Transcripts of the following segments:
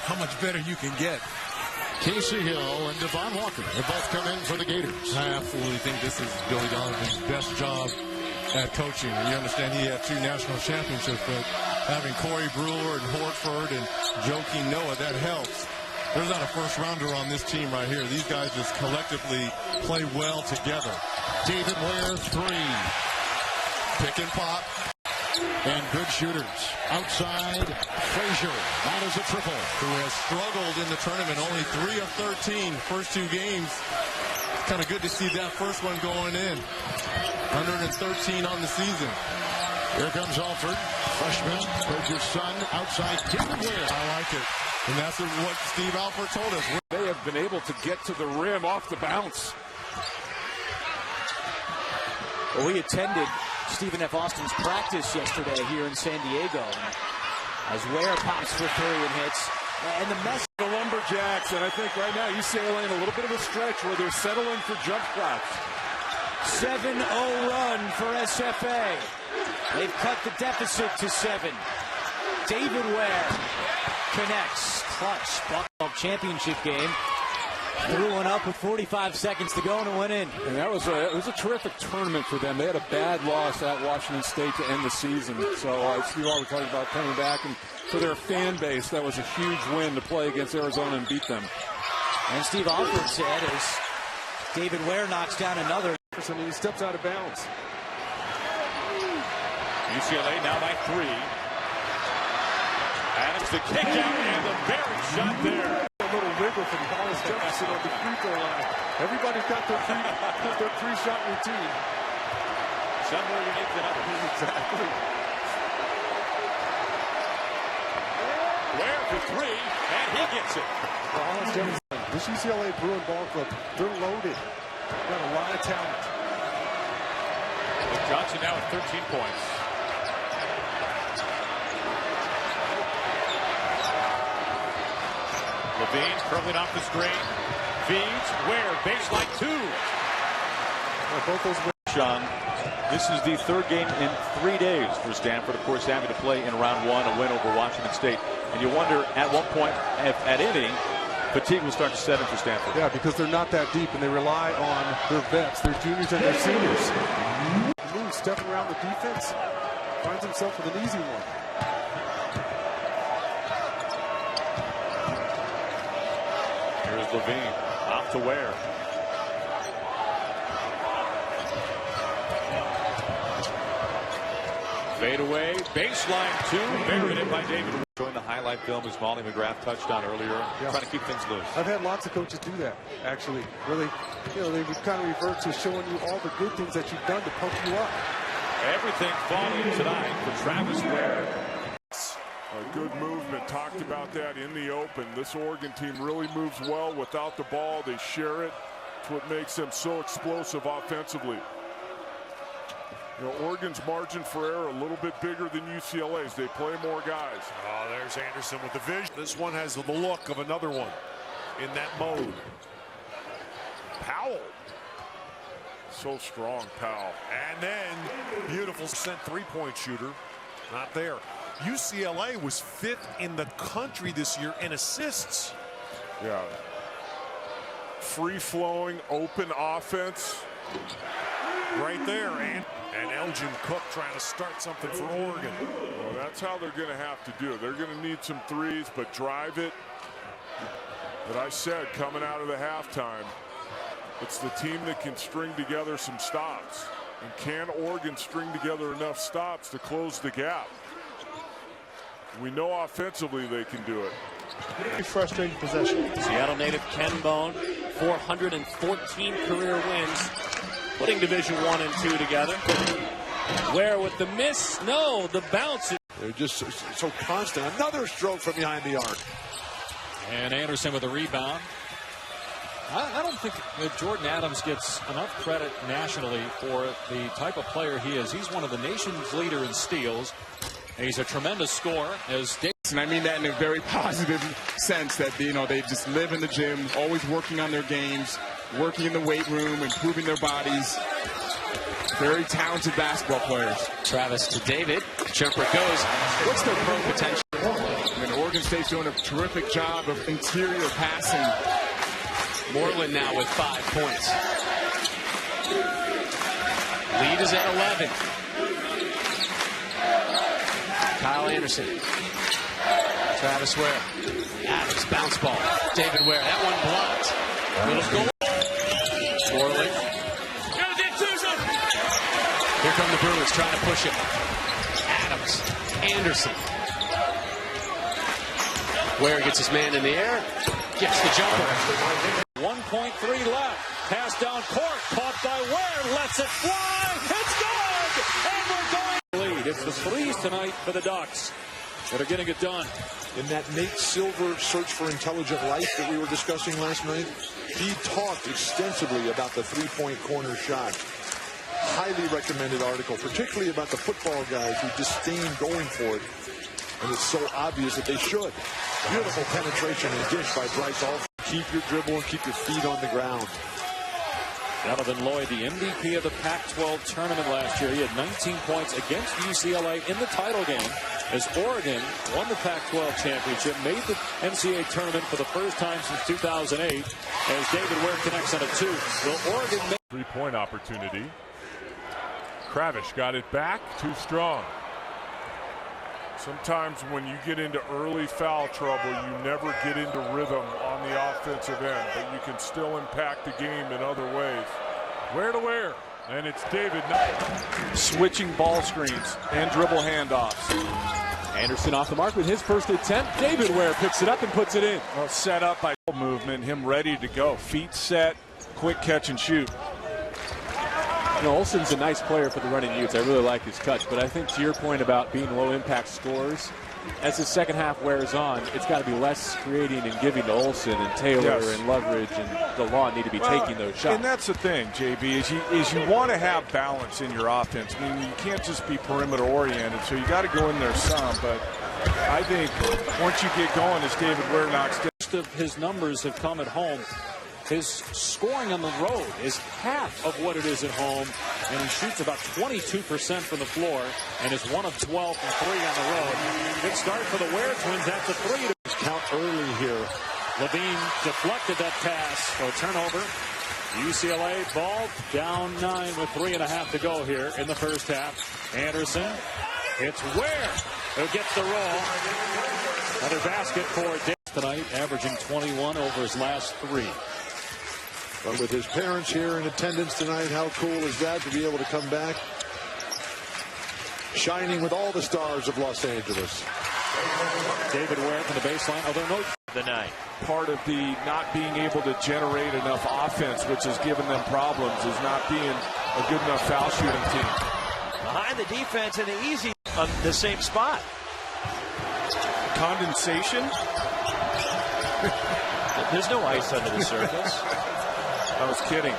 how much better you can get. Casey Hill and Devon Walker have both come in for the Gators. I absolutely think this is Billy Donovan's best job at coaching. You understand he had 2 national championships, but having Corey Brewer and Horford and Joakim Noah, that helps. There's not a first rounder on this team right here. These guys just collectively play well together. David Ware, 3. Pick and pop. And good shooters. Outside, Frazier. That is a triple. Who has struggled in the tournament. Only 3 of 13. First 2 games. It's kind of good to see that first one going in. 113 on the season. Here comes Alford. Freshman. Frazier son. Outside, David Ware. I like it. And that's what Steve Alford told us. They have been able to get to the rim off the bounce. Well, we attended Stephen F. Austin's practice yesterday here in San Diego. As Ware pops for 3 and hits. And the mess. The Lumberjacks, and I think right now UCLA in a little bit of a stretch where they're settling for jump shots. 7-0 run for SFA. They've cut the deficit to 7. David Ware connects. Clutch. Buckle championship game. Threw one up with 45 seconds to go and it went in. And it was a terrific tournament for them. They had a bad loss at Washington State to end the season. So Steve Alford talking about coming back, and for their fan base, that was a huge win to play against Arizona and beat them. And Steve Alford said as David Ware knocks down another. And he steps out of bounds. UCLA now by 3. Adams the kick out and the very shot there. A little wiggle from Hollis Jefferson on the free throw line. Everybody's got their 3-shot routine. Some more unique than others. Exactly. Ware for 3, and he gets it. Hollis Jefferson. This UCLA Bruin ball club, they're loaded. Got a lot of talent. Johnson now at 13 points. Levine curling off the screen. Feeds. Ware. Baseline 2. Both those. Sean, this is the 3rd game in 3 days for Stanford. Of course, having to play in round 1, a win over Washington State. And you wonder at what point, if at any, fatigue will start to set in for Stanford. Yeah, because they're not that deep, and they rely on their vets, their juniors and their seniors. Moon stepping around the defense, finds himself with an easy one. Here's Levine. Off to Ware. Fade away. Baseline 2. Buried in by David. Showing the highlight film as Molly McGrath touched on earlier. Trying to keep things loose. I've had lots of coaches do that, actually. Really, they would kind of revert to showing you all the good things that you've done to pump you up. Everything falling tonight for Travis Ware. A good movement. Talked about that in the open. This Oregon team really moves well without the ball. They share it. It's what makes them so explosive offensively. Oregon's margin for error a little bit bigger than UCLA's. They play more guys. Oh, there's Anderson with the vision. This one has the look of another one in that mode. Powell. So strong, Powell. And then beautiful sent 3-point shooter. Not there. UCLA was 5th in the country this year in assists. Yeah. Free-flowing, open offense. Right there. And Elgin Cook trying to start something for Oregon. Well, that's how they're going to have to do it. They're going to need some threes, but drive it. But I said, coming out of the halftime, it's the team that can string together some stops. And can Oregon string together enough stops to close the gap? We know offensively they can do it. Frustrating possession. Seattle native Ken Bone, 414 career wins, putting Division I and II together. Ware with the miss, no, the bounce. They're just so constant. Another stroke from behind the arc. And Anderson with a rebound. I don't think that Jordan Adams gets enough credit nationally for the type of player he is. He's one of the nation's leader in steals. And he's a tremendous scorer. And I mean that in a very positive sense that, they just live in the gym, always working on their games, working in the weight room, improving their bodies. Very talented basketball players. Travis to David. Jumper goes. What's their pro potential? I mean, Oregon Oregon State's doing a terrific job of interior passing. Moreland now with 5 points. Lead is at 11. Kyle Anderson. Travis Ware. Adams bounce ball. David Ware. That one blocked. Little goal. Moreland. Here come the Bruins trying to push it. Adams. Anderson. Ware gets his man in the air. Gets the jumper. 1.3 left. Pass down court. Caught by Ware. Lets it fly. It's good. And we're going. Lead. It's the threes tonight for the Ducks that are getting it done. In that Nate Silver Search for Intelligent Life that we were discussing last night, he talked extensively about the three-point corner shot. Highly recommended article, particularly about the football guys who disdain going for it. And it's so obvious that they should. Beautiful penetration and dish by Bryce Alston. Keep your dribble and keep your feet on the ground. Jonathan Lloyd, the MVP of the Pac-12 tournament last year. He had 19 points against UCLA in the title game as Oregon won the Pac-12 championship, made the NCAA tournament for the first time since 2008 as David Ware connects on a 2. Will Oregon make three-point opportunity? Kravish got it back, too strong. Sometimes when you get into early foul trouble, you never get into rhythm on the offensive end, but you can still impact the game in other ways. Where to where? And it's David. Switching ball screens and dribble handoffs. Anderson off the mark with his first attempt. David Ware picks it up and puts it in. Well, set up by movement, him ready to go. Feet set, quick catch and shoot. You know, Olsen's a nice player for the running Utes. I really like his touch, but I think to your point about being low-impact scores, as the second half wears on, it's got to be less creating and giving to Olsen, and Taylor and Loveridge and DeLaw need to be taking those shots. And that's the thing, JB, is you want to have balance in your offense. I mean, you can't just be perimeter-oriented, so you got to go in there some, but I think once you get going, as David Ware knocks down. Most of his numbers have come at home. His scoring on the road is half of what it is at home, and he shoots about 22% from the floor and is 1 of 12 from 3 on the road. Good start for the Ware twins. That's a 3 to count early here. Levine deflected that pass for a turnover. UCLA ball down 9 with 3.5 to go here in the first half. Anderson, it's Ware who gets the roll. Another basket for Davis tonight, averaging 21 over his last 3. But with his parents here in attendance tonight, how cool is that to be able to come back shining with all the stars of Los Angeles. David Ware from the baseline. Although the night. Part of the not being able to generate enough offense, which has given them problems, is not being a good enough foul shooting team. Behind the defense and the easy on the same spot. Condensation? There's no ice under the surface. I was kidding.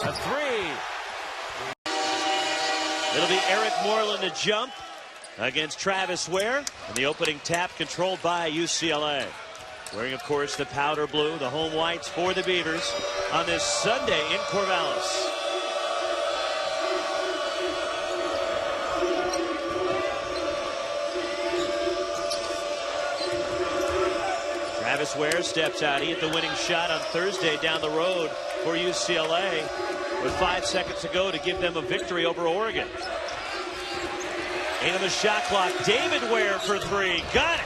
A 3. It'll be Eric Moreland to jump against Travis Ware. And the opening tap controlled by UCLA. Wearing, of course, the powder blue, the home whites for the Beavers on this Sunday in Corvallis. Travis Ware steps out. He hit the winning shot on Thursday down the road for UCLA with 5 seconds to go to give them a victory over Oregon. 8 on the shot clock. David Ware for 3. Got it.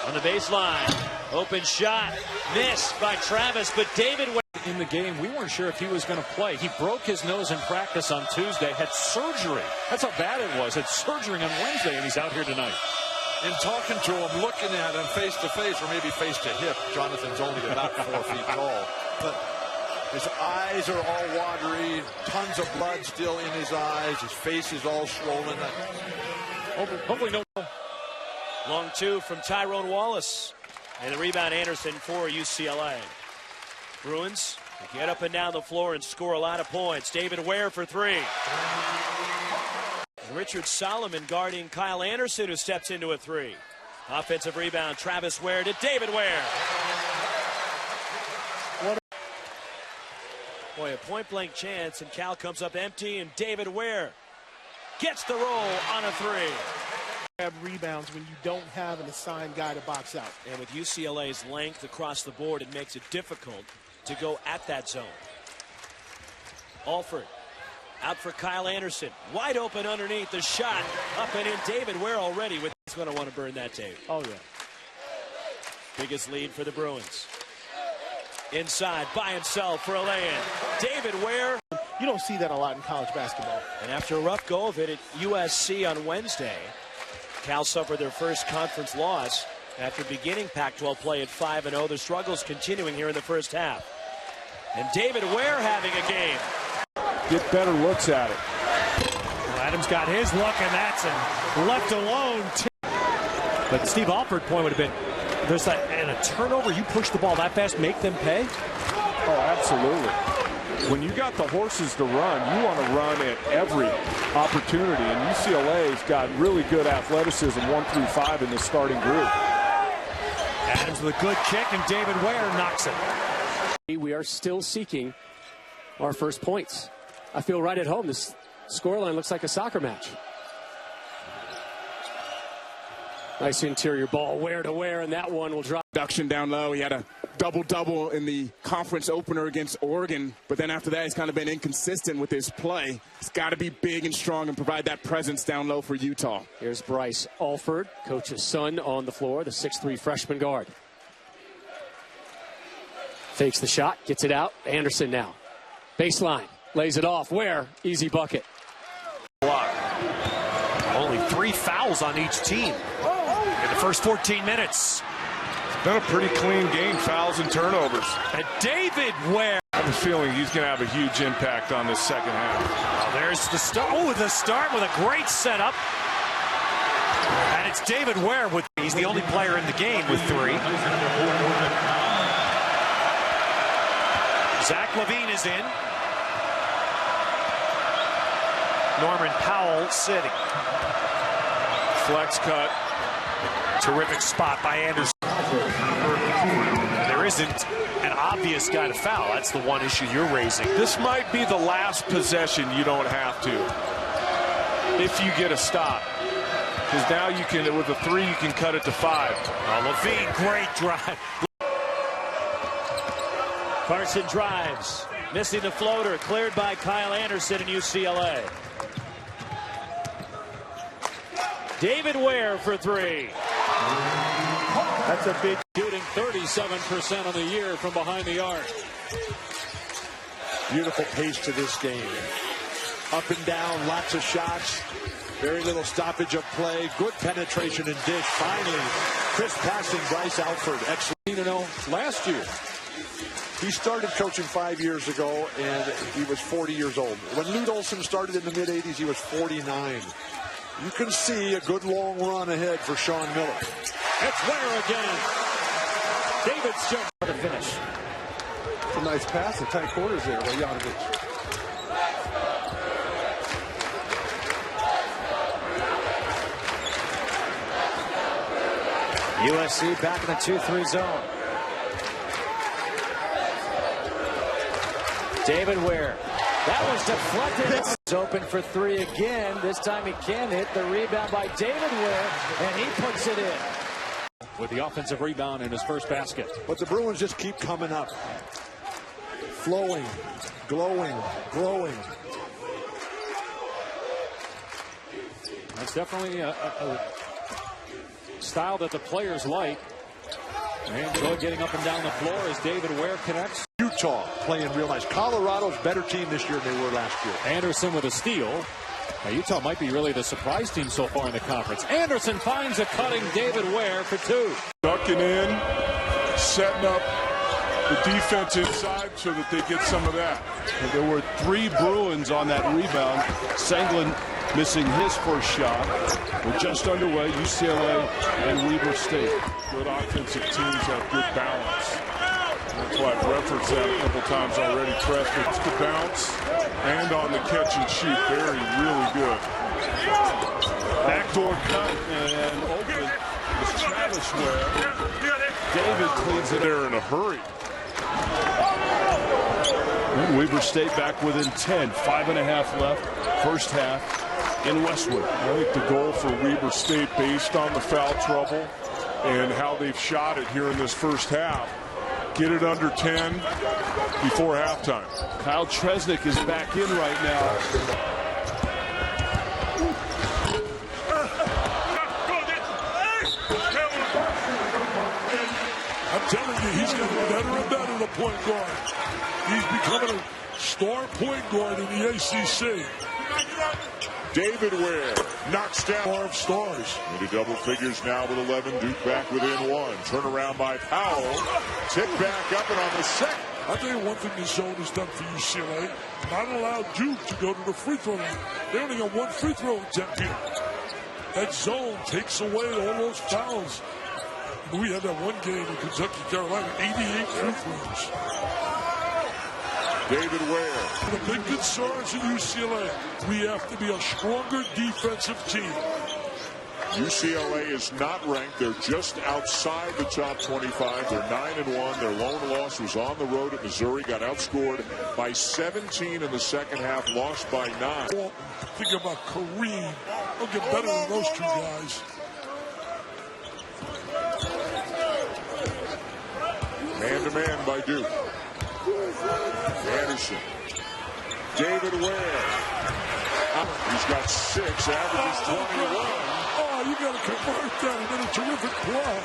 On the baseline. Open shot. Missed by Travis, but David Ware. In the game, we weren't sure if he was going to play. He broke his nose in practice on Tuesday, had surgery. That's how bad it was. Had surgery on Wednesday, and he's out here tonight. In talking to him, looking at him face to face, or maybe face to hip, Jonathan's only about 4 feet tall. But his eyes are all watery, tons of blood still in his eyes. His face is all swollen. Hopefully no. Long 2 from Tyrone Wallace. And the rebound Anderson for UCLA. Bruins get up and down the floor and score a lot of points. David Ware for 3. Richard Solomon guarding Kyle Anderson, who steps into a 3. Offensive rebound, Travis Ware to David Ware. Boy, a point-blank chance, and Cal comes up empty, and David Ware gets the roll on a three. Have rebounds when you don't have an assigned guy to box out. And with UCLA's length across the board, it makes it difficult to go at that zone. Alford out for Kyle Anderson. Wide open underneath, the shot up and in. David Ware already he's going to want to burn that tape. Oh, yeah. Biggest lead for the Bruins. Inside by himself for a lay-in. David Ware. You don't see that a lot in college basketball. And after a rough go of it at USC on Wednesday, Cal suffered their first conference loss after beginning Pac-12 play at 5-0. The struggles continuing here in the first half. And David Ware having a game. Get better looks at it. Well, Adams got his look, and that's left alone. But Steve Alford's point would have been, there's that, and a turnover, you push the ball that fast, make them pay? Oh, absolutely. When you got the horses to run, you want to run at every opportunity. And UCLA's got really good athleticism 1 through 5 in the starting group. Adams with a good kick, and David Ware knocks it. We are still seeking our first points. I feel right at home. This scoreline looks like a soccer match. Nice interior ball, Ware to Ware, and that one will drop. Production down low. He had a double-double in the conference opener against Oregon, but then after that, he's kind of been inconsistent with his play. He's got to be big and strong and provide that presence down low for Utah. Here's Bryce Alford, coach's son on the floor, the 6'3" freshman guard. Fakes the shot, gets it out. Anderson now. Baseline, lays it off. Ware, easy bucket. Block. Only 3 fouls on each team in the first 14 minutes. It's been a pretty clean game, fouls and turnovers. And David Ware. I have a feeling he's going to have a huge impact on this second half. Oh, there's the start. Oh, the start with a great setup. And it's David Ware with. He's the only player in the game with 3. Zach Levine is in. Norman Powell sitting. Flex cut. Terrific spot by Anderson. There isn't an obvious guy to foul. That's the one issue you're raising. This might be the last possession you don't have to. If you get a stop. Because now you can, with a 3, you can cut it to 5. Oh, Levine, great drive. Carson drives, missing the floater, cleared by Kyle Anderson in UCLA. David Ware for 3. That's a big shooting, 37% on the year from behind the arc. Beautiful pace to this game. Up and down, lots of shots. Very little stoppage of play. Good penetration and dish. Finally, crisp passing, Bryce Alford. Excellent. Last year. He started coaching 5 years ago, and he was 40 years old. When Lute Olson started in the mid-'80s, he was 49. You can see a good long run ahead for Sean Miller. It's Ware again. David's jump for the finish. It's a nice pass, the tight quarters there by Janovich. USC back in the 2-3 zone. David Ware. That was deflected. He's open for 3 again. This time he can hit the rebound by David Ware, and he puts it in. With the offensive rebound in his first basket. But the Bruins just keep coming up. Flowing, glowing, growing. That's definitely a style that the players like. They enjoy getting up and down the floor as David Ware connects. Utah playing real nice. Colorado's better team this year than they were last year. Anderson with a steal. Now, Utah might be really the surprise team so far in the conference. Anderson finds a cutting David Ware for 2. Ducking in, setting up the defense inside so that they get some of that. And there were 3 Bruins on that rebound. Senglin missing his first shot. We're just underway. UCLA and Weber State. Good offensive teams have good balance. That's why I've referenced that a couple times already. Press the bounce and on the catch and shoot. Very, really good. Backdoor cut and open is Travis Ware. David cleans it there in a hurry. And Weber State back within 10. 5.5 left. First half. in Westwood. I think the goal for Weber State, based on the foul trouble and how they've shot it here in this first half, get it under 10 before halftime. Kyle Tresnick is back in right now. I'm telling you, he's getting better and better, the point guard. He's becoming a star point guard in the ACC. David Ware knocks down Star of stars. into double figures now with 11. Duke back within 1. Turnaround by Powell. Tick back up and on the second. I'll tell you one thing the zone has done for UCLA. Not allowed Duke to go to the free throw line. They only got one free throw attempt here. That zone takes away all those fouls. We had that one game in Kentucky, Carolina, 88 free throws. David Ware. The big concerns at UCLA, we have to be a stronger defensive team. UCLA is not ranked. They're just outside the top 25. They're 9-1. Their lone loss was on the road at Missouri. Got outscored by 17 in the second half. Lost by 9. Well, think about Kareem. They'll get better than those two guys. Man-to-man by Duke. Anderson. David Ware. He's got 6, averages 21. Oh, you got to convert that and then a terrific play.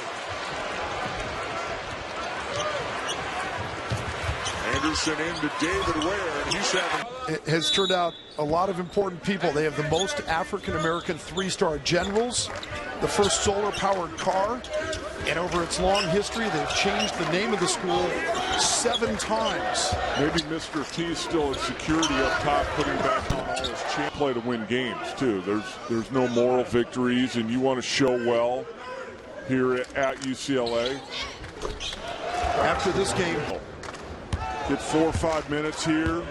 Anderson into David Ware, and he's having... It has turned out a lot of important people. They have the most African-American 3-star generals, the first solar-powered car, and over its long history, they've changed the name of the school 7 times. Maybe Mr. T is still at security up top, putting back on all his champ play to win games, too. There's no moral victories, and you want to show well here at UCLA. After this game, get 4 or 5 minutes here.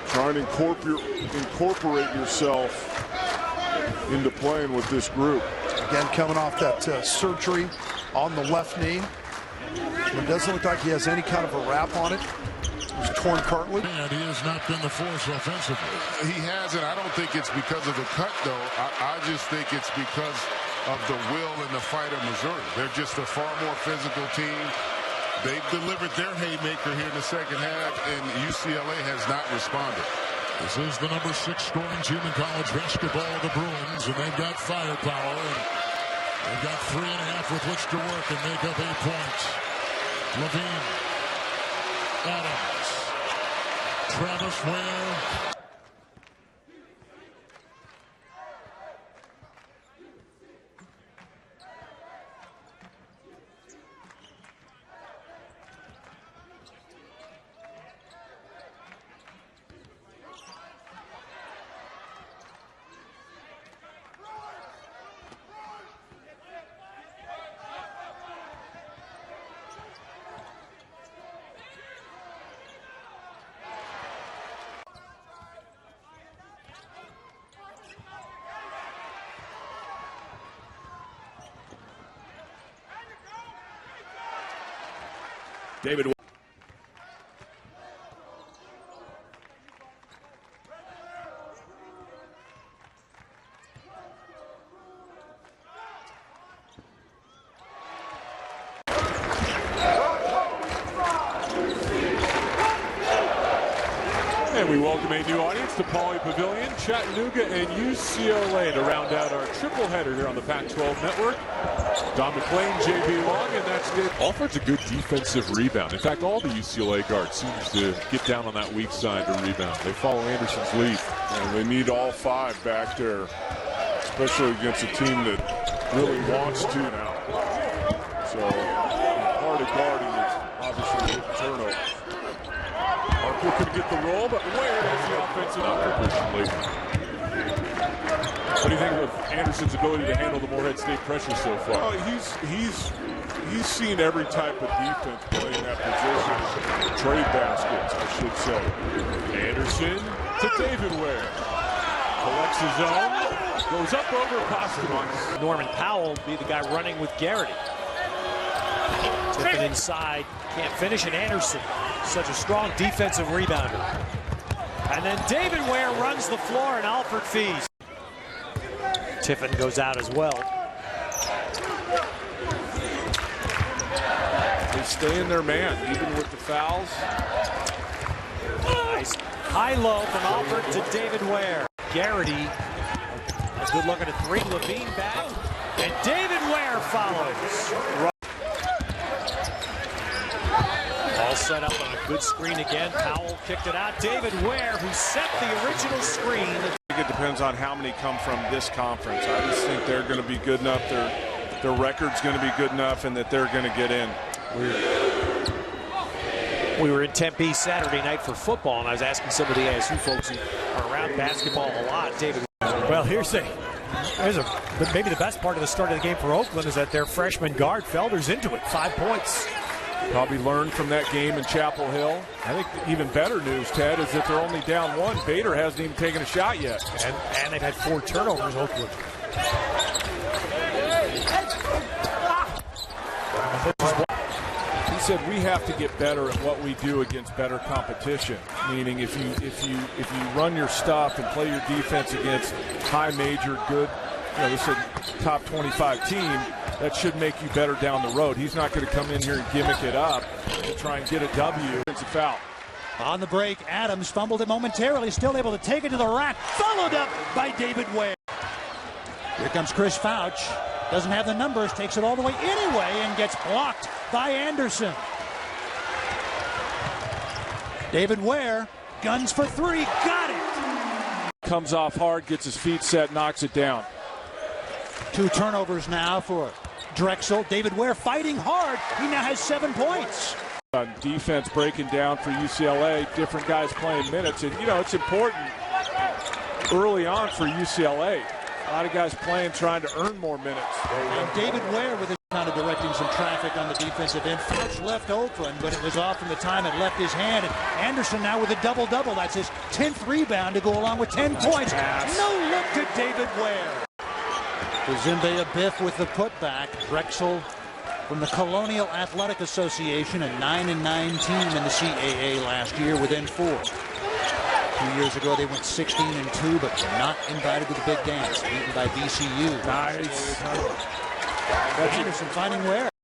Trying to incorporate yourself into playing with this group. Again, coming off that surgery on the left knee. It doesn't look like he has any kind of a wrap on it. It was torn cartilage. And he has not been the force offensively. He hasn't. I don't think it's because of the cut, though. I just think it's because of the will and the fight of Missouri. They're just a far more physical team. They've delivered their haymaker here in the second half, and UCLA has not responded. This is the number 6 scoring team in college basketball, the Bruins, and they've got firepower. And they've got 3.5 with which to work and make up 8 points. Levine, Adams, Travis Ware. David. And we welcome a new audience to Pauley Pavilion, Chattanooga, and UCLA to round out our triple header here on the Pac-12 Network. Don McClain, J.B. Long, and that's it. Offers a good defensive rebound. In fact, all the UCLA guards seems to get down on that weak side to rebound. They follow Anderson's lead. And they need all 5 back there, especially against a team that really wants to now. So part of guarding is obviously the turnover. Harper could get the roll, but Ware has the offensive opportunity. What do you think of Anderson's ability to handle the Morehead State pressure so far? He's seen every type of defense playing that position. Trade baskets, I should say. Anderson to David Ware. Collects his own. Goes up over Costa. Norman Powell be the guy running with Garrity. Tipping inside. Can't finish it. Anderson, such a strong defensive rebounder. And then David Ware runs the floor and Alford fees. Tiffin goes out as well. They stay in their man, even with the fouls. Nice high-low from Alford to David Ware. Garrity, a good look at a three. Levine back, and David Ware follows. All set up on a good screen again. Powell kicked it out. David Ware, who set the original screen. I think it depends on how many come from this conference. I just think they're going to be good enough. Their record's going to be good enough, and that they're going to get in. We were in Tempe Saturday night for football, and I was asking some of the ASU folks who are around basketball a lot. David. Well, maybe the best part of the start of the game for Oakland is that their freshman guard Felder's into it. 5 points. Probably learned from that game in Chapel Hill. I think even better news, Ted, is that they're only down one. Bader hasn't even taken a shot yet. And they've had 4 turnovers, Oakland. He said we have to get better at what we do against better competition. Meaning if you run your stuff and play your defense against high major, good, this is a top 25 team, that should make you better down the road. He's not going to come in here and gimmick it up to try and get a W. It's a foul. On the break, Adams fumbled it momentarily, still able to take it to the rack, followed up by David Ware. Here comes Chris Fouch. Doesn't have the numbers, takes it all the way anyway, and gets blocked by Anderson. David Ware, guns for 3, got it! Comes off hard, gets his feet set, knocks it down. 2 turnovers now for Drexel. David Ware fighting hard. He now has 7 points. Defense breaking down for UCLA. Different guys playing minutes. And, it's important early on for UCLA. A lot of guys playing, trying to earn more minutes. And David Ware with his kind of directing some traffic on the defensive end. Fouch left Oakland, but it was off from the time it left his hand. And Anderson now with a double-double. That's his 10th rebound to go along with 10 points. No look to David Ware. Zimbe a biff with the putback. Drexel from the Colonial Athletic Association, a 9-9 team in the CAA last year, within 4. 2 years ago they went 16-2, but not invited to the big dance. Beaten by VCU. Nice. Anderson finding Ware.